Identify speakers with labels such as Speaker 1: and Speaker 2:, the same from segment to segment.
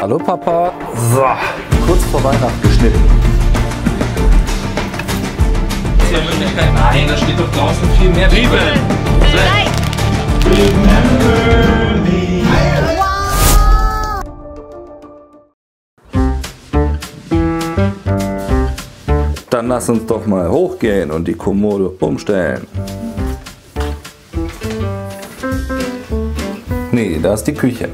Speaker 1: Hallo Papa. So, kurz vor Weihnachten geschnitten.
Speaker 2: Nein, da steht doch draußen viel mehr Bibel.
Speaker 1: Dann lass uns doch mal hochgehen und die Kommode umstellen. Nee, da ist die Küche.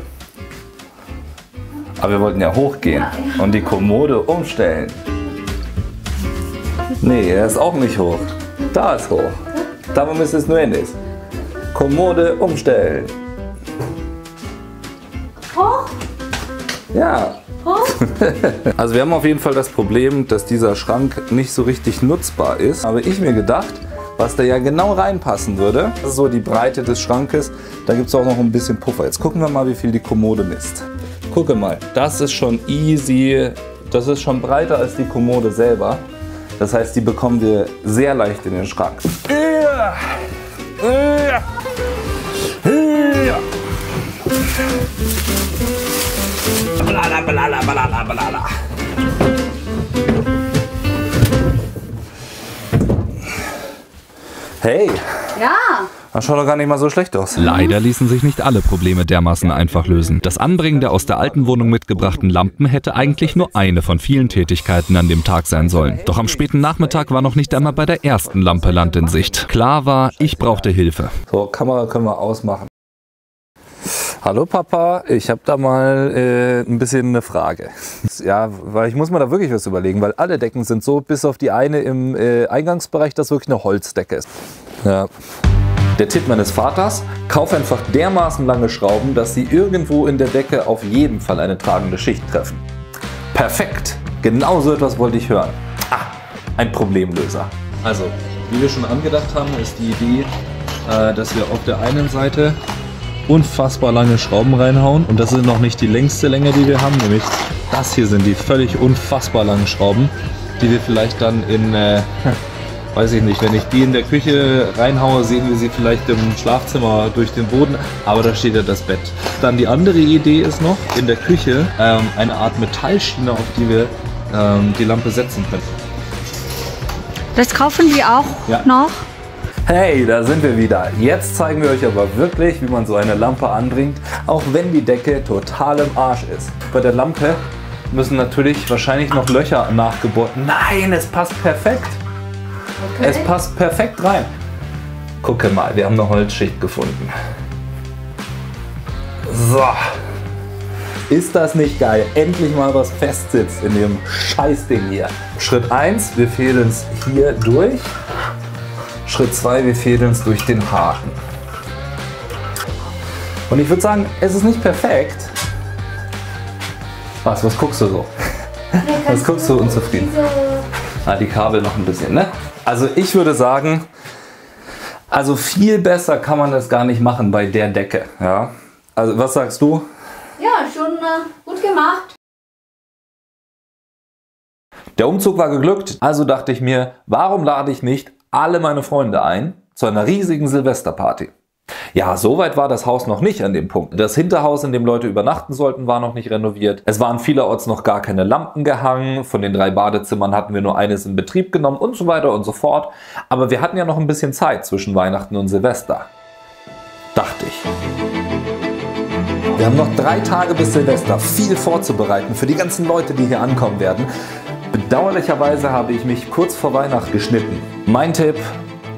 Speaker 1: Aber wir wollten ja hochgehen und die Kommode umstellen. Nee, er ist auch nicht hoch. Da ist hoch. Da müsste es nur hin ist. Kommode umstellen.
Speaker 3: Hoch?
Speaker 1: Ja.
Speaker 3: Hoch?
Speaker 1: Also wir haben auf jeden Fall das Problem, dass dieser Schrank nicht so richtig nutzbar ist. Aber ich mir gedacht, was da ja genau reinpassen würde, das ist so die Breite des Schrankes, da gibt es auch noch ein bisschen Puffer. Jetzt gucken wir mal, wie viel die Kommode misst. Gucke mal, das ist schon easy, das ist schon breiter als die Kommode selber. Das heißt, die bekommen wir sehr leicht in den Schrank. Hey,
Speaker 3: Ja.
Speaker 1: das schaut doch gar nicht mal so schlecht aus.
Speaker 4: Leider ließen sich nicht alle Probleme dermaßen einfach lösen. Das Anbringen der aus der alten Wohnung mitgebrachten Lampen hätte eigentlich nur eine von vielen Tätigkeiten an dem Tag sein sollen. Doch am späten Nachmittag war noch nicht einmal bei der ersten Lampe Land in Sicht. Klar war, ich brauchte Hilfe.
Speaker 1: So, Kamera können wir ausmachen. Hallo Papa, ich habe da mal ein bisschen eine Frage. Ja, weil ich muss mir da wirklich was überlegen, weil alle Decken sind so, bis auf die eine im Eingangsbereich, das wirklich eine Holzdecke ist. Ja. Der Tipp meines Vaters: Kauf einfach dermaßen lange Schrauben, dass sie irgendwo in der Decke auf jeden Fall eine tragende Schicht treffen. Perfekt! Genau so etwas wollte ich hören. Ah, ein Problemlöser. Also, wie wir schon angedacht haben, ist die Idee, dass wir auf der einen Seite unfassbar lange Schrauben reinhauen, und das ist noch nicht die längste Länge, die wir haben, nämlich das hier sind die völlig unfassbar langen Schrauben, die wir vielleicht dann in, weiß ich nicht, wenn ich die in der Küche reinhaue, sehen wir sie vielleicht im Schlafzimmer durch den Boden, aber da steht ja das Bett. Dann die andere Idee ist noch, in der Küche eine Art Metallschiene, auf die wir die Lampe setzen können.
Speaker 3: Das kaufen wir auch noch.
Speaker 1: Hey, da sind wir wieder. Jetzt zeigen wir euch aber wirklich, wie man so eine Lampe anbringt, auch wenn die Decke total im Arsch ist. Bei der Lampe müssen natürlich wahrscheinlich noch Löcher nachgebohrt. Nein, es passt perfekt. Okay. Es passt perfekt rein. Gucke mal, wir haben eine Holzschicht gefunden. So. Ist das nicht geil? Endlich mal was festsitzt in dem Scheißding hier. Schritt 1, wir fädeln es hier durch. Schritt 2, wir fädeln es durch den Haken. Und ich würde sagen, es ist nicht perfekt. Was guckst du so? Was guckst du unzufrieden? Ah, die Kabel noch ein bisschen, ne? Also ich würde sagen, also viel besser kann man das gar nicht machen bei der Decke. Ja? Also was sagst du?
Speaker 3: Ja, schon gut gemacht.
Speaker 1: Der Umzug war geglückt, also dachte ich mir, warum lade ich nicht alle meine Freunde ein zu einer riesigen Silvesterparty? Ja, soweit war das Haus noch nicht an dem Punkt. Das Hinterhaus, in dem Leute übernachten sollten, war noch nicht renoviert. Es waren vielerorts noch gar keine Lampen gehangen. Von den 3 Badezimmern hatten wir nur eines in Betrieb genommen und so weiter und so fort. Aber wir hatten ja noch ein bisschen Zeit zwischen Weihnachten und Silvester. Dachte ich. Wir haben noch 3 Tage bis Silvester, viel vorzubereiten für die ganzen Leute, die hier ankommen werden. Bedauerlicherweise habe ich mich kurz vor Weihnachten geschnitten. Mein Tipp: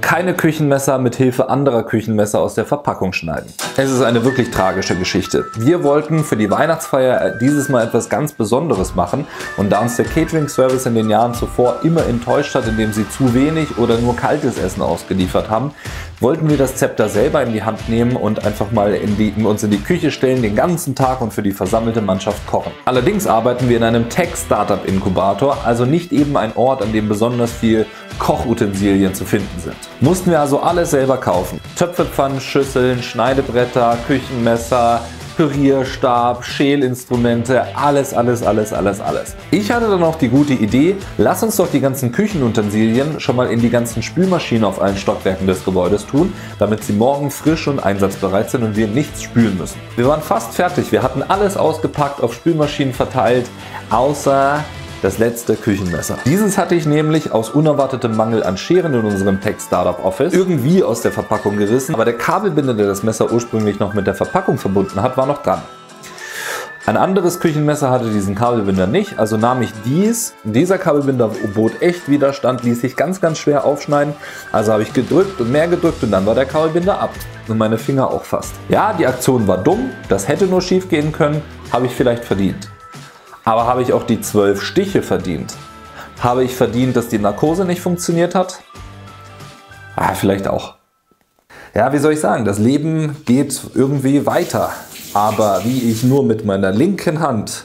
Speaker 1: keine Küchenmesser mit Hilfe anderer Küchenmesser aus der Verpackung schneiden. Es ist eine wirklich tragische Geschichte. Wir wollten für die Weihnachtsfeier dieses Mal etwas ganz Besonderes machen, und da uns der Catering-Service in den Jahren zuvor immer enttäuscht hat, indem sie zu wenig oder nur kaltes Essen ausgeliefert haben, wollten wir das Zepter selber in die Hand nehmen und einfach mal uns in die Küche stellen, den ganzen Tag, und für die versammelte Mannschaft kochen. Allerdings arbeiten wir in einem Tech-Startup-Inkubator, also nicht eben ein Ort, an dem besonders viel Kochutensilien zu finden sind. Mussten wir also alles selber kaufen. Töpfe, Pfannen, Schüsseln, Schneidebretter, Küchenmesser, Pürierstab, Schälinstrumente, alles. Ich hatte dann auch die gute Idee, lass uns doch die ganzen Küchenutensilien schon mal in die ganzen Spülmaschinen auf allen Stockwerken des Gebäudes tun, damit sie morgen frisch und einsatzbereit sind und wir nichts spülen müssen. Wir waren fast fertig, wir hatten alles ausgepackt, auf Spülmaschinen verteilt, außer das letzte Küchenmesser. Dieses hatte ich nämlich aus unerwartetem Mangel an Scheren in unserem Tech Startup Office irgendwie aus der Verpackung gerissen, aber der Kabelbinder, der das Messer ursprünglich noch mit der Verpackung verbunden hat, war noch dran. Ein anderes Küchenmesser hatte diesen Kabelbinder nicht, also nahm ich dies. Dieser Kabelbinder bot echt Widerstand, ließ sich ganz schwer aufschneiden. Also habe ich gedrückt und mehr gedrückt und dann war der Kabelbinder ab. Und meine Finger auch fast. Ja, die Aktion war dumm, das hätte nur schief gehen können, habe ich vielleicht verdient. Aber habe ich auch die 12 Stiche verdient? Habe ich verdient, dass die Narkose nicht funktioniert hat? Ah, vielleicht auch. Ja, wie soll ich sagen, das Leben geht irgendwie weiter. Aber wie ich nur mit meiner linken Hand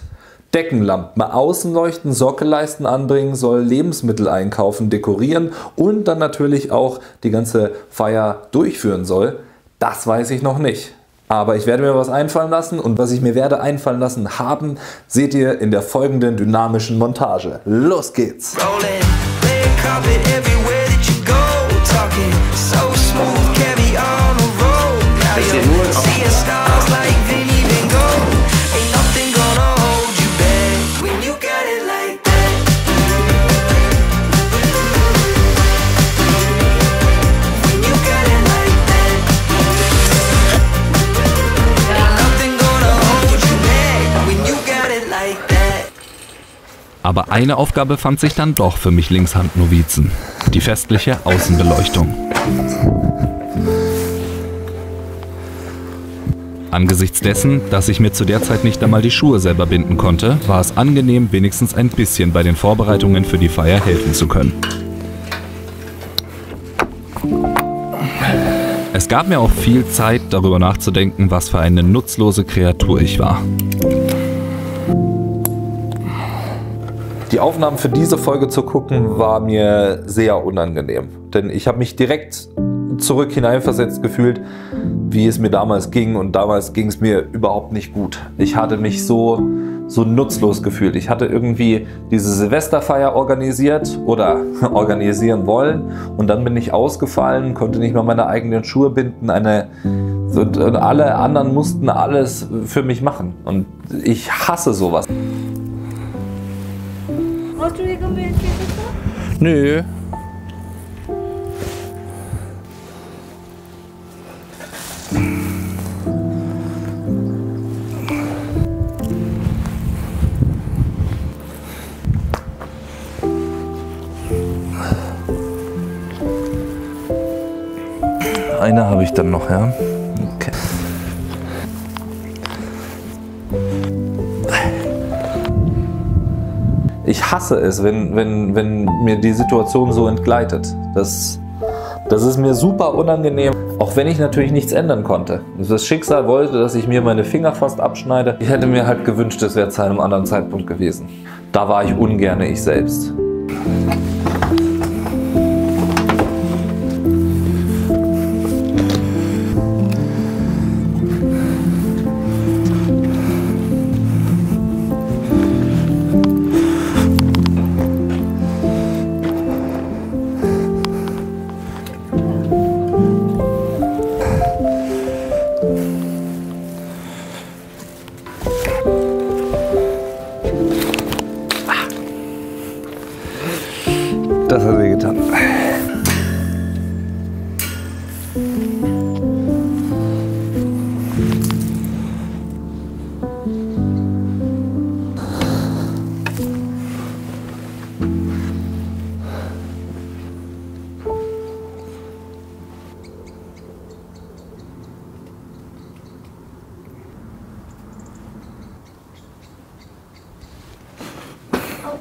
Speaker 1: Deckenlampen, Außenleuchten, Sockelleisten anbringen soll, Lebensmittel einkaufen, dekorieren und dann natürlich auch die ganze Feier durchführen soll, das weiß ich noch nicht. Aber ich werde mir was einfallen lassen und was ich mir werde einfallen lassen haben, seht ihr in der folgenden dynamischen Montage. Los geht's!
Speaker 4: Aber eine Aufgabe fand sich dann doch für mich Linkshand-Novizen. Die festliche Außenbeleuchtung. Angesichts dessen, dass ich mir zu der Zeit nicht einmal die Schuhe selber binden konnte, war es angenehm, wenigstens ein bisschen bei den Vorbereitungen für die Feier helfen zu können. Es gab mir auch viel Zeit, darüber nachzudenken, was für eine nutzlose Kreatur ich war.
Speaker 1: Die Aufnahmen für diese Folge zu gucken, war mir sehr unangenehm. Denn ich habe mich direkt zurück hineinversetzt gefühlt, wie es mir damals ging. Und damals ging es mir überhaupt nicht gut. Ich hatte mich so nutzlos gefühlt. Ich hatte irgendwie diese Silvesterfeier organisiert oder organisieren wollen. Und dann bin ich ausgefallen, konnte nicht mal meine eigenen Schuhe binden. Und alle anderen mussten alles für mich machen. Und ich hasse sowas.
Speaker 3: Brauchst du irgendwelche Hilfe?
Speaker 1: Nö. Eine habe ich dann noch, ja. Okay. Ich hasse es, wenn mir die Situation so entgleitet. Das ist mir super unangenehm, auch wenn ich natürlich nichts ändern konnte. Das Schicksal wollte, dass ich mir meine Finger fast abschneide. Ich hätte mir halt gewünscht, es wäre zu einem anderen Zeitpunkt gewesen. Da war ich ungerne ich selbst. Das hat wehgetan.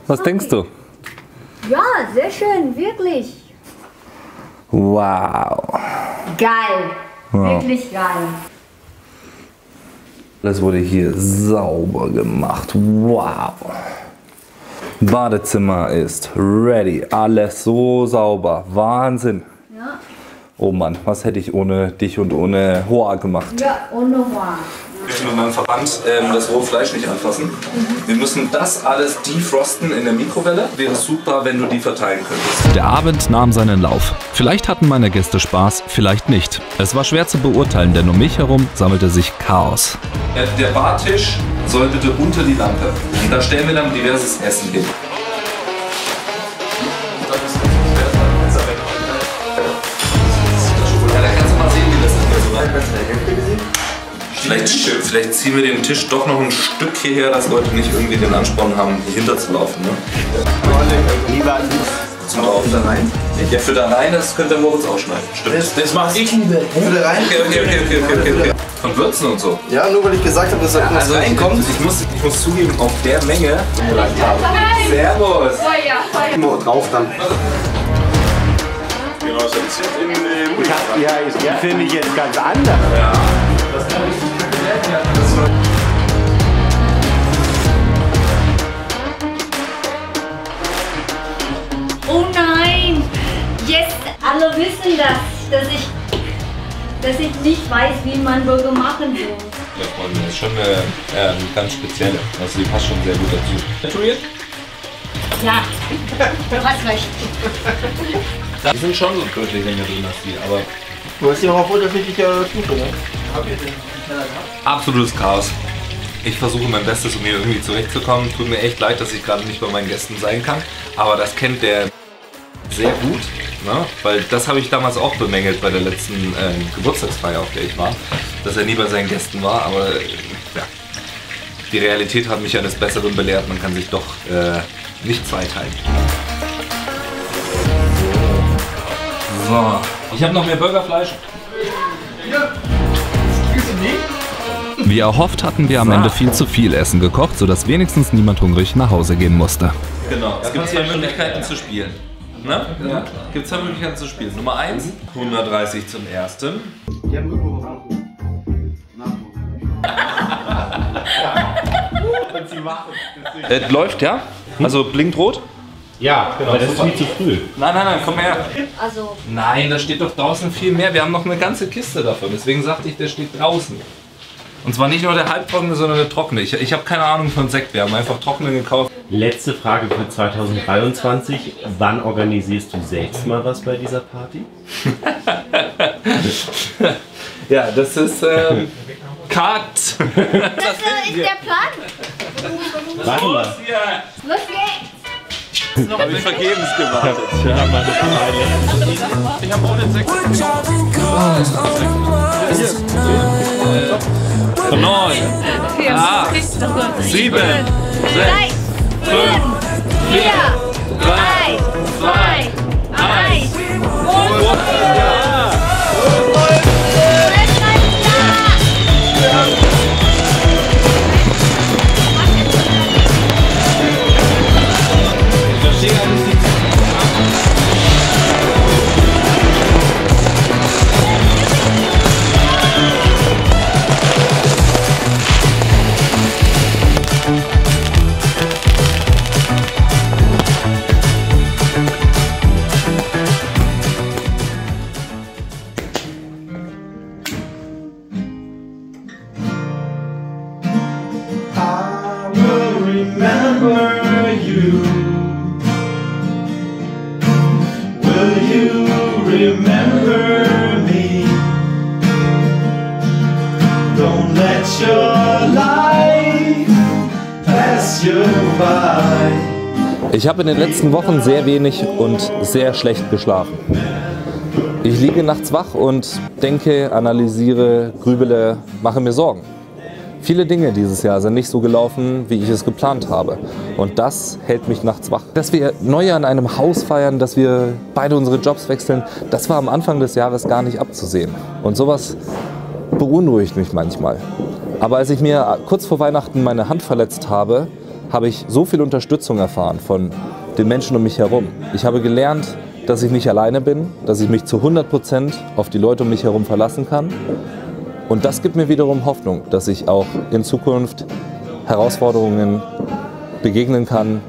Speaker 1: Was denkst du?
Speaker 3: Ja, sehr schön, wirklich.
Speaker 1: Wow.
Speaker 3: Geil.
Speaker 1: Wow.
Speaker 3: Wirklich geil.
Speaker 1: Das wurde hier sauber gemacht. Wow. Badezimmer ist ready. Alles so sauber. Wahnsinn.
Speaker 3: Ja.
Speaker 1: Oh Mann, was hätte ich ohne dich und ohne Hoa gemacht?
Speaker 3: Ja, ohne Hoa.
Speaker 1: ich mit meinem Verband das rohe Fleisch nicht anfassen. Wir müssen das alles defrosten in der Mikrowelle. Wäre super, wenn du die verteilen könntest.
Speaker 4: Der Abend nahm seinen Lauf. Vielleicht hatten meine Gäste Spaß, vielleicht nicht. Es war schwer zu beurteilen, denn um mich herum sammelte sich Chaos.
Speaker 1: Der Bartisch soll bitte unter die Lampe. Und da stellen wir dann diverses Essen hin. Ja, da kannst du mal sehen, wie das ist. Vielleicht ziehen wir den Tisch doch noch ein Stück hierher, dass Leute nicht irgendwie den Ansporn haben, hier hinterzulaufen. Ne?
Speaker 5: Lieber
Speaker 1: Zum Laufen da rein? Ja, für da rein, das könnte der Moritz ausschneiden. Stimmt.
Speaker 5: Das mache ich lieber. Für da rein?
Speaker 1: Okay. Von Würzen und so.
Speaker 5: Ja, nur weil ich gesagt habe, dass er
Speaker 1: Also reinkommt. Ich muss zugeben, auf der Menge. Servus.
Speaker 5: Drauf dann.
Speaker 6: Genau, so ein bisschen in
Speaker 5: Ich finde ich jetzt ganz anders.
Speaker 1: Ja.
Speaker 3: Oh nein! Jetzt alle wissen das, dass ich nicht weiß, wie man Burger machen soll.
Speaker 1: Ja, Freunde, das ist schon eine ganz spezielle. Also die passt schon sehr gut dazu. Naturiert?
Speaker 3: Ja, du hast recht.
Speaker 1: Die sind schon so deutlich länger drin als die, aber...
Speaker 5: Du hast ja auch unterschiedliche Stufen, ne?
Speaker 1: Absolutes Chaos. Ich versuche mein Bestes, um hier irgendwie zurechtzukommen. Tut mir echt leid, dass ich gerade nicht bei meinen Gästen sein kann. Aber das kennt der sehr gut. Ne? Weil das habe ich damals auch bemängelt bei der letzten Geburtstagsfeier, auf der ich war. Dass er nie bei seinen Gästen war. Aber ja, die Realität hat mich eines Besseren belehrt. Man kann sich doch nicht zweiteilen. So, ich habe noch mehr Burgerfleisch.
Speaker 4: Wie erhofft hatten wir am Ende viel zu viel Essen gekocht, sodass wenigstens niemand hungrig nach Hause gehen musste.
Speaker 1: Genau, es gibt zwei Möglichkeiten zu spielen. Ne? Ja. Es gibt zwei Möglichkeiten zu spielen. Nummer 1, 130 zum ersten. Es läuft, ja? Also blinkt rot?
Speaker 6: Ja, genau, das ist viel zu früh.
Speaker 1: Nein, komm her.
Speaker 3: Also,
Speaker 1: Nein, da steht doch draußen viel mehr. Wir haben noch eine ganze Kiste davon. Deswegen sagte ich, der steht draußen. Und zwar nicht nur der halbtrockene, sondern der trockene. Ich habe keine Ahnung von Sekt. Wir haben einfach trockene gekauft.
Speaker 6: Letzte Frage für 2023. Wann organisierst du selbst mal was bei dieser Party?
Speaker 1: Ja, das ist Cut.
Speaker 3: das ist der Plan.
Speaker 6: Warte mal.
Speaker 3: Los geht's.
Speaker 1: Habe ich vergebens gewartet.
Speaker 6: Ja, meine
Speaker 1: Ich habe ohne Sekt. 9, 8, 7, 6, 5, 4, 3, 2, 1. Ich habe in den letzten Wochen sehr wenig und sehr schlecht geschlafen. Ich liege nachts wach und denke, analysiere, grübele, mache mir Sorgen. Viele Dinge dieses Jahr sind nicht so gelaufen, wie ich es geplant habe. Und das hält mich nachts wach. Dass wir Neujahr in einem Haus feiern, dass wir beide unsere Jobs wechseln, das war am Anfang des Jahres gar nicht abzusehen. Und sowas beunruhigt mich manchmal. Aber als ich mir kurz vor Weihnachten meine Hand verletzt habe, habe ich so viel Unterstützung erfahren von den Menschen um mich herum. Ich habe gelernt, dass ich nicht alleine bin, dass ich mich zu 100% auf die Leute um mich herum verlassen kann. Und das gibt mir wiederum Hoffnung, dass ich auch in Zukunft Herausforderungen begegnen kann,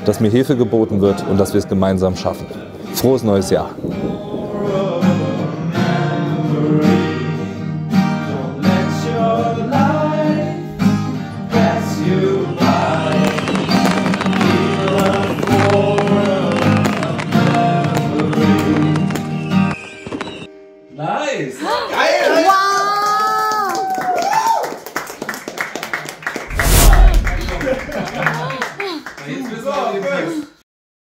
Speaker 1: dass mir Hilfe geboten wird und dass wir es gemeinsam schaffen. Frohes neues Jahr!
Speaker 7: Don't let your light
Speaker 5: gepisst.